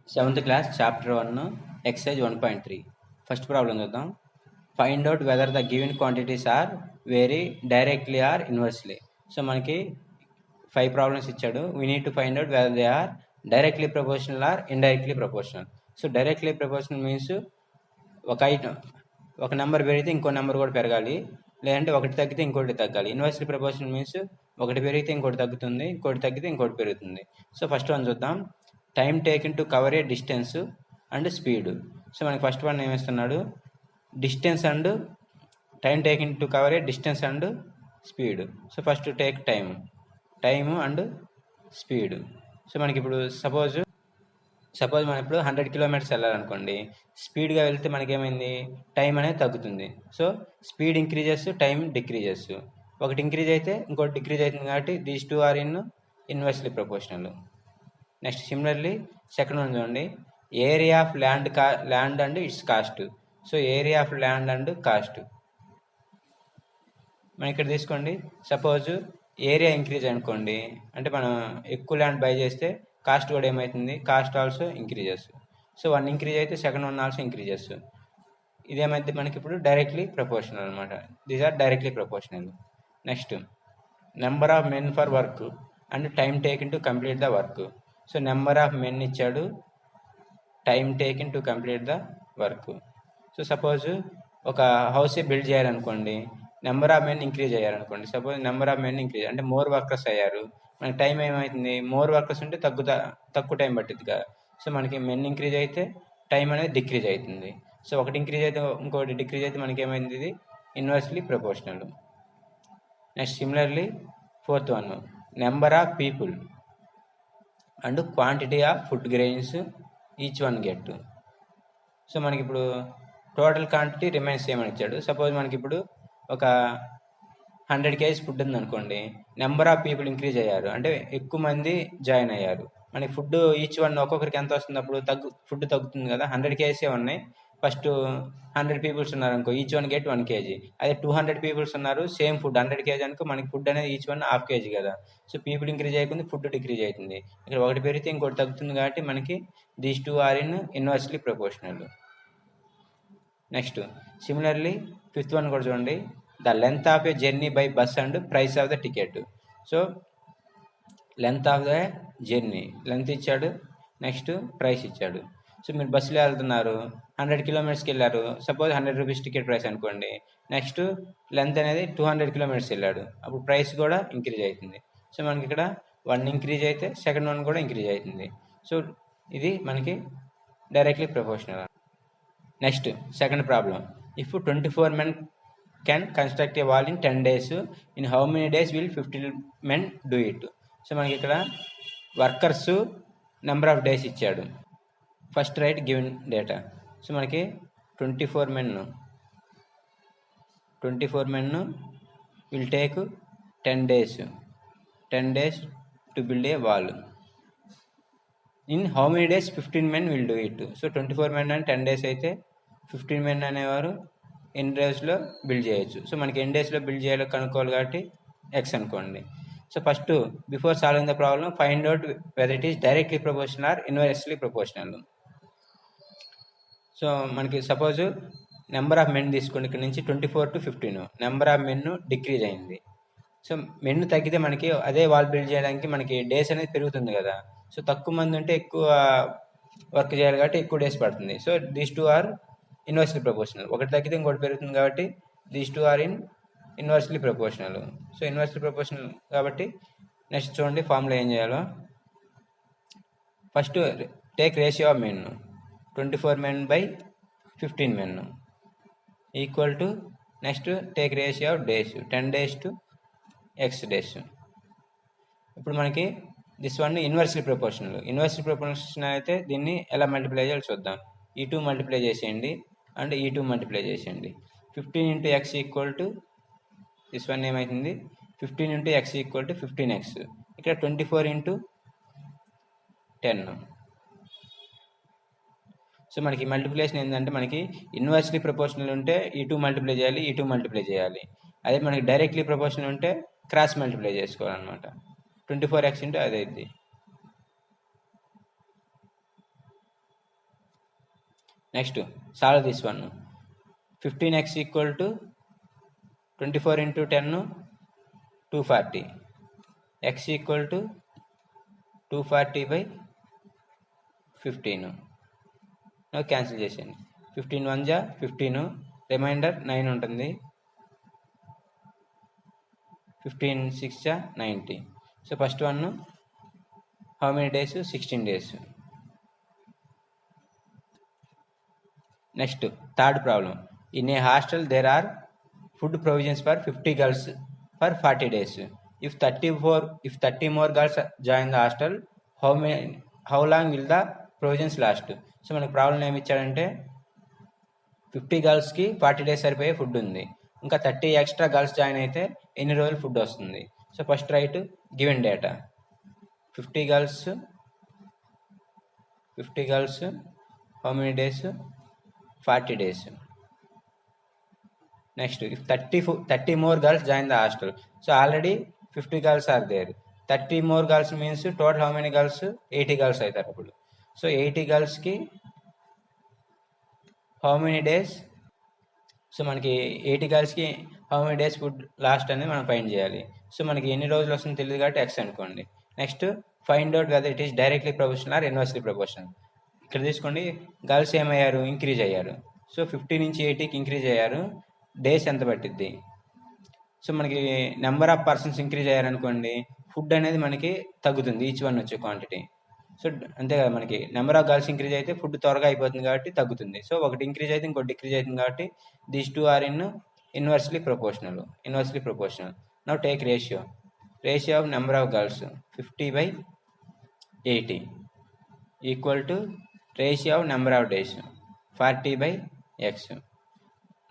7th class chapter 1 exercise 1.3 first problem చూద్దాం. Find out whether the given quantities are vary directly or inversely. So మనకి 5 problems ఇచ్చాడు. we need to find out whether they are directly proportional or indirectly proportional. So directly proportional means ఒక number పెరిగితే ఇంకో number కూడా పెరగాలి, లేదంటే ఒకటి తగ్గితే ఇంకోటి తగ్గాలి. ఇన్వర్స్లీ ప్రపోర్షనల్ మీన్స్ ఒకటి పెరిగితే ఇంకోటి తగ్గుతుంది, ఇంకోటి తగ్గితే ఇంకోటి పెరుగుతుంది. సో ఫస్ట్ వన్ చూద్దాం. Time taken to cover a distance and speed. So మనకి ఫస్ట్ వన్ ఏమిస్తున్నాడు, distance and time taken to cover a distance and speed. So first take time and speed. So మనకి ఇప్పుడు suppose మనం ఇప్పుడు 100 kilometres వెళ్ళాలనుకోండి, స్పీడ్గా వెళ్తే మనకేమైంది, time అనేది తగ్గుతుంది. So speed increases, time decreases. ఒకటి ఇంక్రీజ్ అయితే ఇంకోటి డిక్రీజ్ అవుతుంది, కాబట్టి these two are inversely proportional. Next similarly second one చూడండి, area of land and its cost. So area of land and cost మనం ఇక్కడ తీసుకోండి. సపోజ్ ఏరియా ఇంక్రీజ్ అనుకోండి, అంటే మనం ఎక్కువ ల్యాండ్ బై చేస్తే కాస్ట్ కూడా ఏమవుతుంది, cost also increases. So one increase అయితే సెకండ్ వన్ ఆల్సో ఇంక్రీజెస్. ఇదేమైతే మనకి ఇప్పుడు డైరెక్ట్లీ ప్రపోర్షనల్ అనమాట. These are directly proportional. Next number of men for work and time taken to complete the work. So number of men ఇచ్చాడు, time taken to complete the work. So suppose ఒక house build చేయాలనుకోండి, number of men increase అయ్యారనుకోండి. Suppose number of men increase అంటే more workers అయ్యారు, మనకి time ఏమవుతుంది, more workers ఉంటే తక్కువ టైం పట్టింది కదా. సో మనకి మెన్ ఇంక్రీజ్ అయితే టైం అనేది డిక్రీజ్ అవుతుంది. సో ఒకటి ఇంక్రీజ్ అయితే ఇంకోటి డిక్రీజ్ అయితే మనకి ఏమైంది, ఇది inversely proportional. Next similarly fourth one, number of people and quantity of food grains each one get. So మనకి ఇప్పుడు టోటల్ క్వాంటిటీ రిమైన్స్ సేమ్ అని ఇచ్చాడు. సపోజ్ మనకి ఇప్పుడు ఒక 100 kgs ఫుడ్ ఉంది అనుకోండి, నెంబర్ ఆఫ్ పీపుల్ ఇంక్రీజ్ అయ్యారు అంటే ఎక్కువ మంది జాయిన్ అయ్యారు. మనకి ఫుడ్ ఈచ్ వన్ ఒక్కొక్కరికి ఎంత వస్తుంది, అప్పుడు ఫుడ్ తగ్గుతుంది కదా. 100 kgs ఉన్నాయి, ఫస్ట్ 100 పీపుల్స్ ఉన్నారు అనుకో, ఈచ్ వన్ గెట్ 1 kg. అదే 200 పీపుల్స్ ఉన్నారు, సేమ్ ఫుడ్ 100 kg అనుకో, మనకి ఫుడ్ అనేది ఈచ్ వన్ 1/2 kg కదా. సో పీపుల్ ఇంక్రీజ్ అయిపోయింది, ఫుడ్ డిక్రీజ్ అవుతుంది. ఇక్కడ ఒకటి పెరిగితే ఇంకోటి తగ్గుతుంది, కాబట్టి మనకి these two are inversely proportional. Next similarly fifth one కూడా చూడండి, the length of a journey by bus and price of the ticket. So length of the journey, length ఇచ్చాడు, నెక్స్ట్ ప్రైస్ ఇచ్చాడు. సో మీరు బస్సులో వెళ్తున్నారు, 100 కిలోమీటర్స్కి వెళ్ళారు, సపోజ్ 100 రూపీస్ టికెట్ ప్రైస్ అనుకోండి. నెక్స్ట్ లెంత్ అనేది 200 కిలోమీటర్స్ వెళ్ళాడు, అప్పుడు ప్రైస్ కూడా ఇంక్రీజ్ అవుతుంది. సో మనకి ఇక్కడ వన్ ఇంక్రీజ్ అయితే సెకండ్ వన్ కూడా ఇంక్రీజ్ అవుతుంది. సో ఇది మనకి directly proportional. Next second problem, if 24 men can construct a wall in 10 days, in how many days will 15 men do it? So మనకి ఇక్కడ వర్కర్స్ నెంబర్ ఆఫ్ డేస్ ఇచ్చాడు. First write given data. So మనకి 24 men will take 10 days to build a wall. In how many days 15 men will do it. So 24 men అని 10 days అయితే 15 men అనేవారు ఎన్ని డేస్లో build చేయొచ్చు. సో మనకి ఎన్ని డేస్లో బిల్డ్ చేయాలో కనుక్కోవాలి, కాబట్టి ఎక్స్ అనుకోండి. So first before solving the problem find out whether it is directly proportional or inversely proportional. So మనకి సపోజ్ నెంబర్ ఆఫ్ మెన్ తీసుకోండి, ఇక్కడ నుంచి 24 to 15 number of men decrease అయింది. సో మెన్ తగ్గితే మనకి అదే వాల్ బిల్డ్ చేయడానికి మనకి డేస్ అనేది పెరుగుతుంది కదా. సో తక్కువ మంది ఉంటే ఎక్కువ వర్క్ చేయాలి, కాబట్టి ఎక్కువ డేస్ పడుతుంది. So these two are inversely proportional. ఒకటి తగ్గితే ఇంకోటి పెరుగుతుంది, కాబట్టి these two are inversely proportional. So inversely proportional కాబట్టి నెక్స్ట్ చూడండి ఫార్ములా ఏం చేయాలో. First take ratio of men, 24 men by 15 men equal to, next take ratio of days, 10 days to x days. ఇప్పుడు మనకి this one inversely proportional. Inversely proportional అయితే దీన్ని ఎలా multiply చేయాలో చూద్దాం. ఈ 2 మల్టిప్లై చేసేయండి అండ్ ఈ 2 మల్టిప్లై చేసేయండి. 15 into x equal to this one ఏమవుతుంది, 15 into x equal to 15x. ఇక్కడ 24 into 10. సో మనకి మల్టిప్లికేషన్ ఏంటంటే, మనకి ఇన్వర్స్లీ ప్రపోర్షనల్ ఉంటే ఈ 2 మల్టిప్లై చేయాలి, ఈ 2 మల్టిప్లై చేయాలి. అదే మనకి డైరెక్ట్లీ ప్రపోర్షనల్ ఉంటే క్రాస్ మల్టిప్లై చేసుకోవాలన్నమాట. 24x into అదే ఇది. Next, solve this one. 15x equal to 24 into 10, 240. X equal to 240 by 15. Now cancel చేసేయండి. 15 1 జా 15, రిమైండర్ 9 ఉంటుంది. 15 6 జా 90. So first one how many days? 16 days. Next, third problem. In a hostel, there are food provisions for 50 girls for 40 days. If 30 more girls join the hostel, how long will the provisions last? So మనకు problem ఏమి ఇచ్చాడంటే 50 గర్ల్స్కి 40 days సరిపోయే food ఉంది, ఇంకా 30 extra girls join అయితే ఎన్ని రోజులు ఫుడ్ వస్తుంది. So first write given data 50 girls how many days? 40 days. Next, if 30 more girls join the hostel, so already 50 girls are there. 30 more girls means total how many girls? 80 girls అవుతారు అప్పుడు. So 80 girlsకి how many days? So మనకి 80 girlsకి how many days food lost అనేది మనం find చేయాలి. So మనకి ఎన్ని రోజులు వస్తుందో తెలియదు కాబట్టి ఎక్స్ అనుకోండి. Next find out whether it is directly proportional or inversely proportional. ఇక్కడ తీసుకోండి, గర్ల్స్ ఏమయ్యారు? ఇంక్రీజ్ అయ్యారు. సో 50 నుంచి 80కి ఇంక్రీజ్ అయ్యారు. డేస్ ఎంత పట్టిద్ది? సో మనకి నెంబర్ ఆఫ్ పర్సన్స్ ఇంక్రీజ్ అయ్యారనుకోండి, ఫుడ్ అనేది మనకి తగ్గుతుంది, ఈచ్ వన్ వచ్చే క్వాంటిటీ. సో అంతే కదా, మనకి నెంబర్ ఆఫ్ గర్ల్స్ ఇంక్రీజ్ అయితే ఫుడ్ త్వరగా అయిపోతుంది కాబట్టి తగ్గుతుంది. సో ఒకటి ఇంక్రీజ్ అయితే ఇంకోటి డిక్రీజ్ అవుతుంది కాబట్టి these two are inversely proportional. Now take ratio of number of girls 50/80 equal to ratio of number of days 40/x.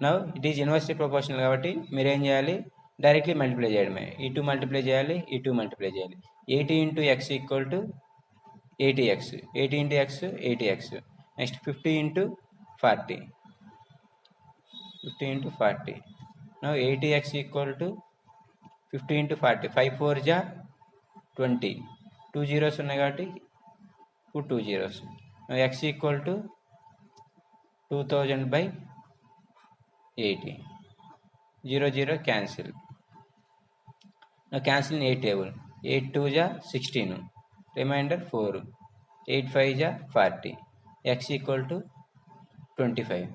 Now it is inversely proportional కాబట్టి మీరు ఏం చేయాలి? డైరెక్ట్లీ మల్టిప్లై చేయడమే. ఈ 2 మల్టిప్లై చేయాలి, ఈ 2 మల్టిప్లై చేయాలి. 80 into x equal to 80x. 80 into x 80x. Next 50 into 40. 50 into 40. Now 80x equal to 50 into 40. 5 4 జా 20. 2 zeros ఉన్నాయి కాబట్టి 2 zeros. Now x equal to 2000/80. 0 0 cancel. Now cancel in 8 table. 8 2 ja 16. Remainder 4. 8 5 ja 40. X equal to 25.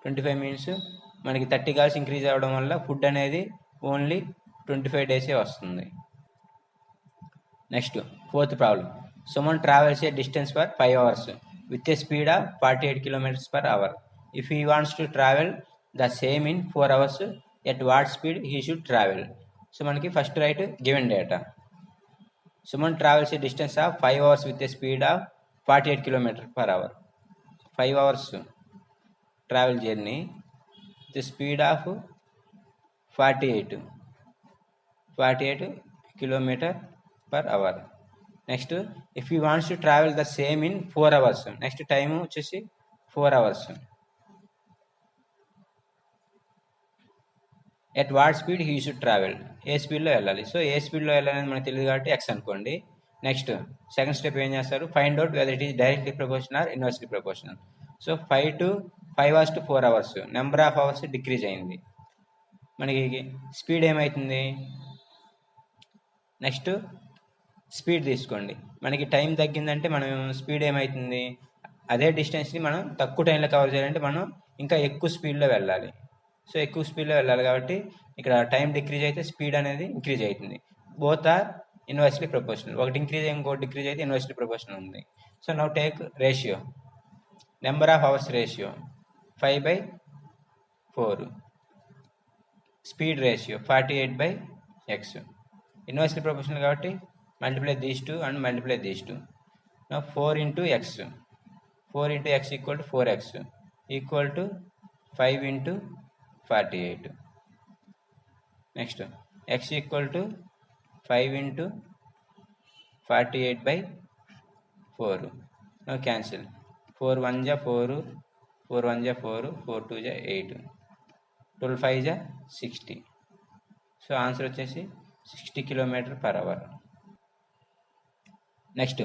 25 means మనకి 30 girls increase అవ్వడం వల్ల food అనేది only 25 డేసే వస్తుంది. Next fourth problem. someone travels a distance for 5 hours with a speed of 48 kilometers per hour. If he wants to travel the same in 4 hours, at what speed he should travel? So మనకి first write given data. someone travels a distance of 5 hours with a speed of 48 kilometers per hour. 5 hours travel journey with the speed of 48 kilometer per hour. Next if you wants to travel the same in 4 hours. Next time వచ్చేసి 4 hours. At what speed he should travel, ఏ స్పీడ్లో వెళ్ళాలి. So ఏ స్పీడ్లో వెళ్ళాలని మనకు తెలియదు కాబట్టి x అనుకోండి. నెక్స్ట్ సెకండ్ స్టెప్ ఏం చేస్తారు? Find out whether it is directly proportional or inversely proportional. So 5 hours to 4 hours number of hours decrease అయింది. మనకి స్పీడ్ ఏమవుతుంది? నెక్స్ట్ స్పీడ్ తీసుకోండి. మనకి టైం తగ్గిందంటే మనం స్పీడ్ ఏమవుతుంది? అదే డిస్టెన్స్ని మనం తక్కువ టైంలో కవర్ చేయాలంటే మనం ఇంకా ఎక్కువ స్పీడ్లో వెళ్ళాలి. సో ఎక్కువ స్పీడ్లో వెళ్ళాలి కాబట్టి ఇక్కడ టైం డిక్రీజ్ అయితే స్పీడ్ అనేది ఇంక్రీజ్ అవుతుంది. Both are inversely proportional. ఒకటి ఇంక్రీజ్ అయ్యి ఇంకోటి డిక్రీజ్ అయితే ఇన్వర్స్లీ ప్రపోర్షనల్ ఉంది. So now take ratio number of hours ratio 5/4. Speed ratio 48/x. Inversely proportional కాబట్టి multiply these two and multiply these two. Now 4 into x. 4 into x equal to 4x equal to 5 into 48. Next x equal to 5 into 48/4. Now cancel. 4 1 ja 4, 4 1 ja 4, 4 2 ja 8, 12 5 ja 60. So answer వచ్చేసి 60 km/h. Next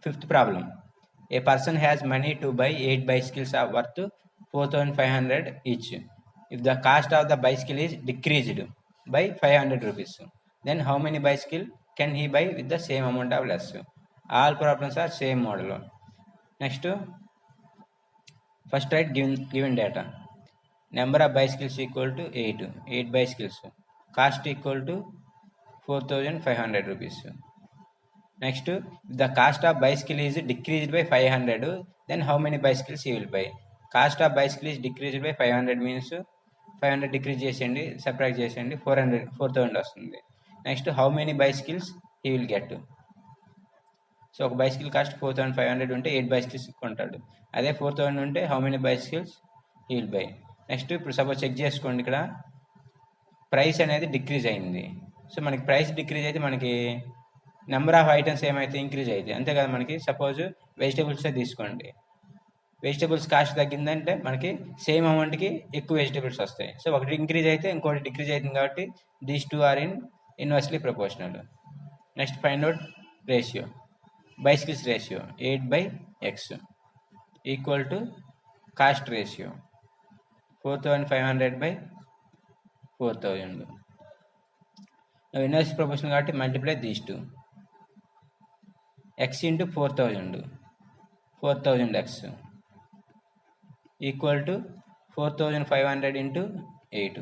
fifth problem. A person has money to buy 8 bicycles are worth 4,500 each. If the cost of the bicycle is decreased by 500 rupees, then how many bicycle can he buy with the same amount of less? All problems are same model. Next, first write given data. Number of bicycles equal to 8. 8 bicycles. Cost equal to 4,500 rupees. Next, if the cost of bicycle is decreased by 500, then how many bicycles he will buy? Cost of bicycle is decreased by 500 means 500 decrease చేసేయండి, subtract చేసేయండి, 4,000 వస్తుంది. Next how many bicycles he will get. So ఒక bicycle cost 4,500 ఉంటే 8 bicycles కొంటాడు. అదే 4,000 ఉంటే how many bicycles he will buy. Next ఇప్పుడు suppose check చేసుకోండి, ఇక్కడ ప్రైస్ అనేది డిక్రీజ్ అయింది. సో మనకి ప్రైస్ డిక్రీజ్ అయితే మనకి నెంబర్ ఆఫ్ ఐటమ్స్ ఏమైతే ఇంక్రీజ్ అవుతాయి, అంతే కదా. మనకి సపోజ్ వెజిటేబుల్సే తీసుకోండి, వెజిటేబుల్స్ కాస్ట్ తగ్గిందంటే మనకి సేమ్ అమౌంట్కి ఎక్కువ వెజిటేబుల్స్ వస్తాయి. సో ఒకటి ఇంక్రీజ్ అయితే ఇంకోటి డిక్రీజ్ అవుతుంది, కాబట్టి these two are inversely proportional. Next find out ratio. Bicycles ratio 8/x equal to cost ratio 4,500/4,000. Inversely proportional కాబట్టి multiply these two. x into 4,000, 4,000x equal to 4,500 into 8.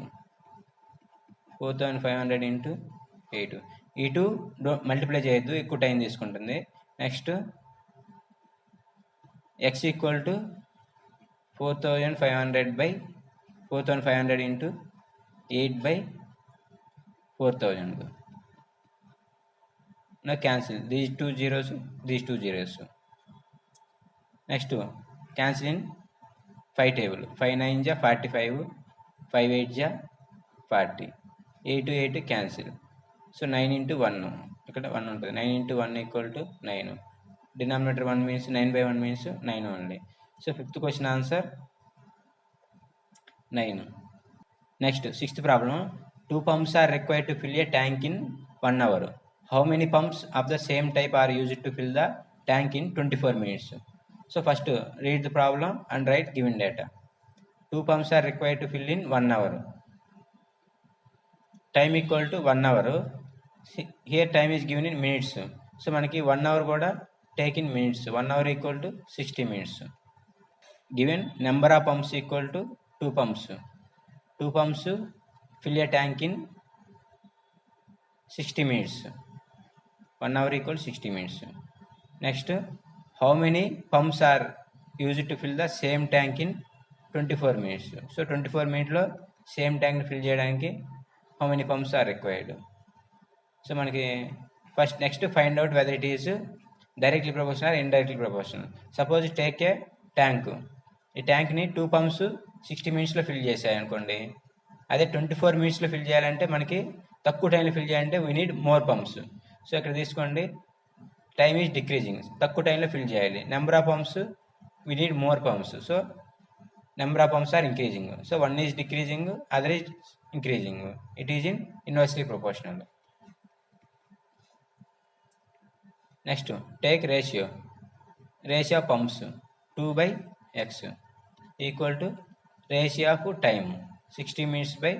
4,500 into 8. ఈ two multiply చేయొద్దు, ఎక్కువ time తీసుకుంటుంది. Next x equal to 4,500 into 8/4,000. Now cancel these two zeros, these two zeros. Next, cancel in 5 table. 5 9 ja 45, 5 8 ja 40, 8 8 cancel. So 9 into 1, ఇక్కడ 1 ఉంటుంది. 9 into 1 equal to 9. Denominator 1 means 9/1 means 9 only. So fifth question answer 9. Next, sixth problem. 2 pumps are required to fill a tank in 1 hour. How many pumps of the same type are used to fill the tank in 24 minutes? So first read the problem and write given data. 2 pumps are required to fill in 1 hour. Time equal to 1 hour. Here time is given in minutes. So manaki 1 hour kuda take in minutes. 1 hour equal to 60 minutes. Given number of pumps equal to 2 pumps. 2 pumps fill a tank in 60 minutes. 1 hour equals 60 minutes. Next, how many pumps are used to fill the same tank in 24 minutes? So 24 minutes lo same tank fill cheyadaniki how many pumps are required? So manaki first next find out whether it is directly proportional or indirectly proportional. Suppose take a tank. ఈ tank ని 2 pumps 60 minutes లో fill చేసాయి అనుకోండి. అదే 24 minutes లో fill చేయాలంటే మనకి తక్కువ టైంలో ఫిల్ చేయాలంటే we need more pumps. So ఇక్కడ తీసుకోండి, టైమ్ ఈజ్ డిక్రీజింగ్, తక్కువ టైంలో ఫిల్ చేయాలి. Number of pumps we need more pumps. So number of pumps are increasing. So one is decreasing, other is increasing. It is in inversely proportional. Next take ratio. Ratio of pumps 2/x equal to ratio of time 60 minutes by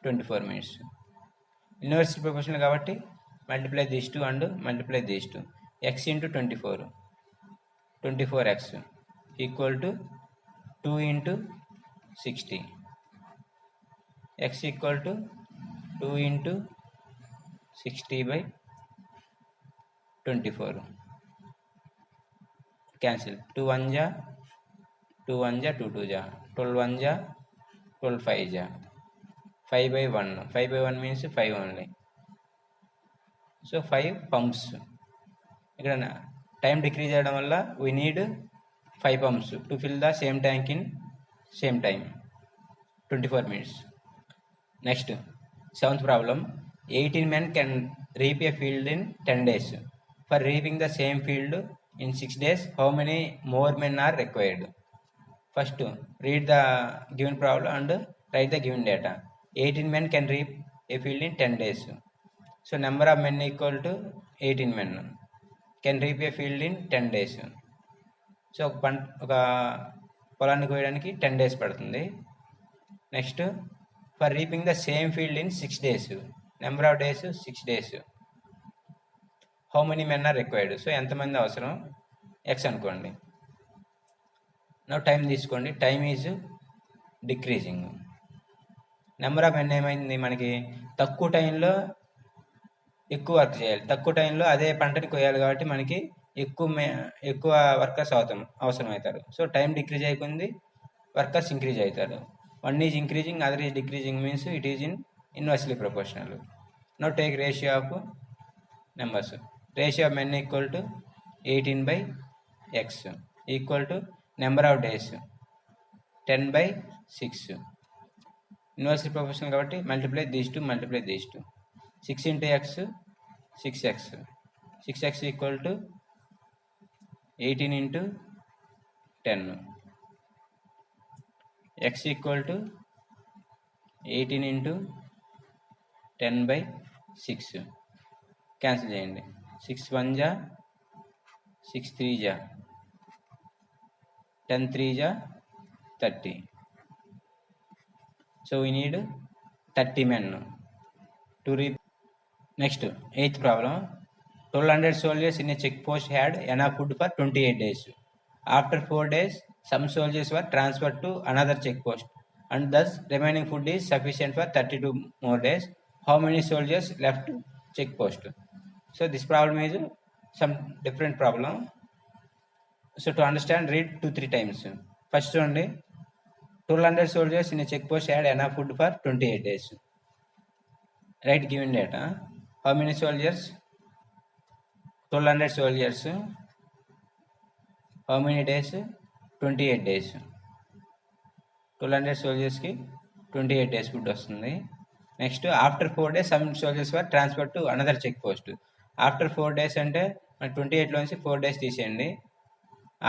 24 minutes. Inversely proportional కాబట్టి multiply these two and multiply these two. X into 24, 24x equal to 2 into 60. X equal to 2 into 60/24. Cancel. 2 1 ja 2 1 ja 2 2 ja 12 1 ja 12 5 ja 5/1. 5/1 means 5 only. So 5 pumps. ఇక్కడ time decrease అవ్వడం వల్ల we need 5 pumps to fill the same tank in same time 24 minutes. Next seventh problem. 18 men can reap a field in 10 days. For reaping the same field in 6 days, how many more men are required? First read the given problem and write the given data. 18 men can reap a field in 10 days. So number of men equal to 18 men can reap a field in 10 days. So ఒక పొలాన్ని కోయడానికి 10 days పడుతుంది. Next for reaping the same field in 6 days, number of days 6 days. How many men are required, so ఎంతమంది అవసరం, x అనుకోండి. నా time తీసుకోండి, time is decreasing. Number of men ఏమైంది, మనకి తక్కువ టైంలో ఎక్కువ వర్క్ చేయాలి, తక్కువ టైంలో అదే పంటని కోయాలి కాబట్టి మనకి ఎక్కువ వర్కర్స్ అవసరం అవుతారు. సో టైం డిక్రీజ్ అయిపోయింది, వర్కర్స్ ఇంక్రీజ్ అవుతారు. One is increasing, other is decreasing means it is inversely proportional. No take ratio of numbers. Ratio of men equal to 18/x equal to number of days 10/6. Inversely proportional కాబట్టి multiply these two, 6 into x 6x, 6x equal to 18 into 10, x equal to 18 into 10/6. Cancel చేయండి. 6 1 జా, 6 3 జా, 10 3 జా 30. So we need 30 men to reap. Next, 8th problem. 1200 soldiers in a check post had enough food for 28 days. After 4 days, some soldiers were transferred to another check post, and thus remaining food is sufficient for 32 more days. How many soldiers left check post? So this problem is some different problem. So to understand, read 2-3 times. First only, 1200 soldiers in a check post had enough food for 28 days. Write given data. How many soldiers? 1200 soldiers. How many days? 28 days. 1200 soldiers ki 28 days food వస్తుంది. Next after 4 days some soldiers were transferred to another check post. After 4 days అంటే మన 28లోంచి 4 days తీసేయండి.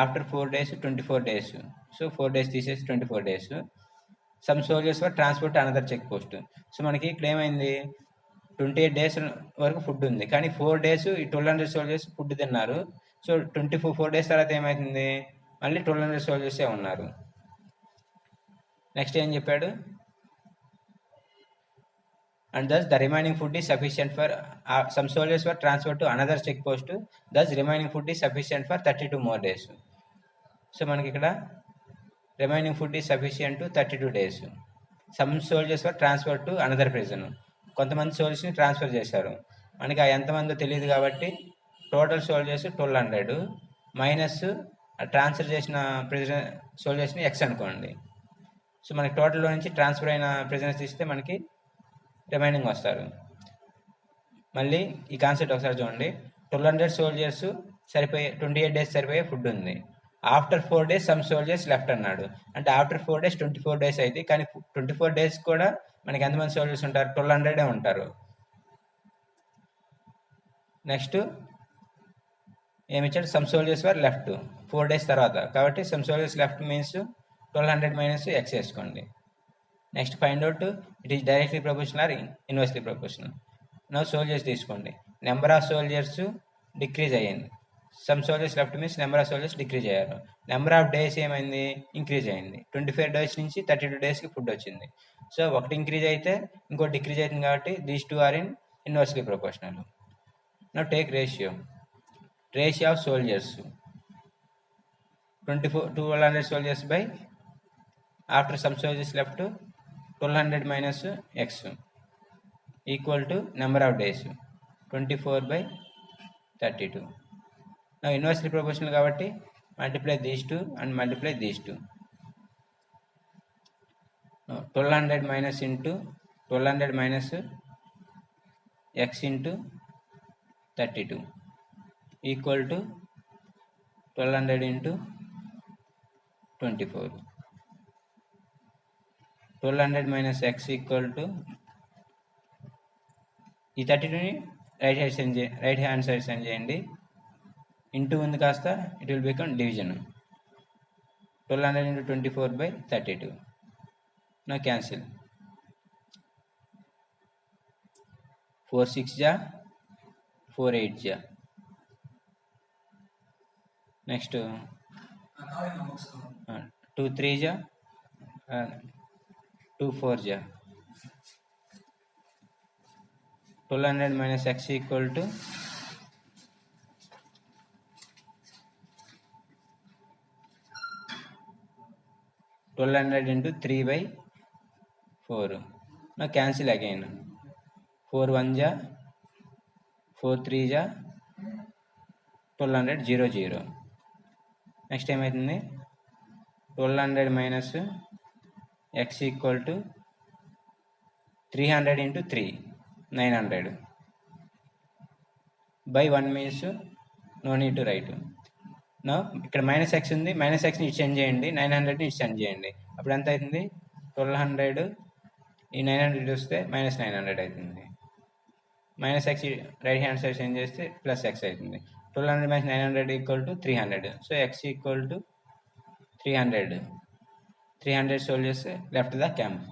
After 4 days 24 days. So 4 days తీసేసి 24 days. Some soldiers were transport another check post. So మనకి ఇక్కడ ఏమైంది, 28 days వరకు ఫుడ్ ఉంది, కానీ 4 days ఈ 1200 సోల్జర్స్ ఫుడ్ తిన్నారు. సో 4 days తర్వాత ఏమవుతుంది, మళ్ళీ 1200 సోల్జర్సే ఉన్నారు. నెక్స్ట్ ఏం చెప్పాడు, and thus the remaining food is sufficient for some soldiers were transferred to another check post, thus remaining food is sufficient for 32 more days. So మనకి ఇక్కడ remaining food is sufficient to 32 days. some soldiers were transferred to another prison. కొంతమంది సోల్జర్స్ని transfer చేశారు, మనకి ఎంతమందో తెలియదు కాబట్టి total soldiers 1200 minus transfer చేసిన prisoner సోల్జర్స్ని X అనుకోండి. సో మనకి టోటల్లో నుంచి ట్రాన్స్ఫర్ అయిన ప్రిజనర్స్ తీస్తే మనకి రిమైనింగ్ వస్తారు. మళ్ళీ ఈ కాన్సెప్ట్ ఒకసారి చూడండి. 1200 సోల్జర్స్ సరిపోయే 28 days సరిపోయే ఫుడ్ ఉంది. After 4 days some soldiers left అన్నాడు, అంటే ఆఫ్టర్ 4 days 24 days అయితే, కానీ 24 days కూడా మనకి ఎంతమంది సోల్జర్స్ ఉంటారు, 1200 ఉంటారు. నెక్స్ట్ ఏమిచ్చాడు, some soldiers were left 4 days తర్వాత, కాబట్టి some soldiers left means 1200 minus x వేసుకోండి. Next find out it is directly proportional or inversely proportional. No soldiers తీసుకోండి, నెంబర్ ఆఫ్ సోల్జర్స్ డిక్రీజ్ అయ్యింది, some soldiers left means number of soldiers decrease అయ్యారు. Number of days ఏమైంది, increase అయింది. 25 days నుంచి 32 daysకి food వచ్చింది. So ఒకటి increase అయితే ఇంకోటి డిక్రీజ్ అవుతుంది, కాబట్టి these two are in inversely proportional. No take ratio of soldiers 1200 soldiers by after some soldiers left 1200 minus x equal to number of days 24/32. Now inversely proportional కాబట్టి multiply these two and multiply these two. 1200 minus into 1200 minus x into 32 equal to 1200 into 24. 1200 minus x equal to ఈ 32ని right hand side send చేయండి. Into ఉంది కాస్త it will become division. 1200 into 24/32. Now cancel. 4 6 ja, 4 8 ja. Next 2 3 जा 2 4 जा 1200 minus x equal to 1200 into 3 by 4. Now cancel again. 4 1 ja 4 3 ja 1200 0 0. Next time ఏమవుతుంది 1200 minus x equal to 300 into 3 900 by 1 means no need to write. నా ఇక్కడ minus X ఉంది, minus ఎక్స్ని ఇటు send చేయండి, 900ని ఇటు send చేయండి. అప్పుడు ఎంత అవుతుంది 1200 ఈ 900 వస్తే -900 అవుతుంది. Minus X right hand side send చేస్తే ప్లస్ ఎక్స్ అవుతుంది. 1200 - 900 equal to 300. So X equal to 300 solve చేస్తే లెఫ్ట్ ద క్యాంప్.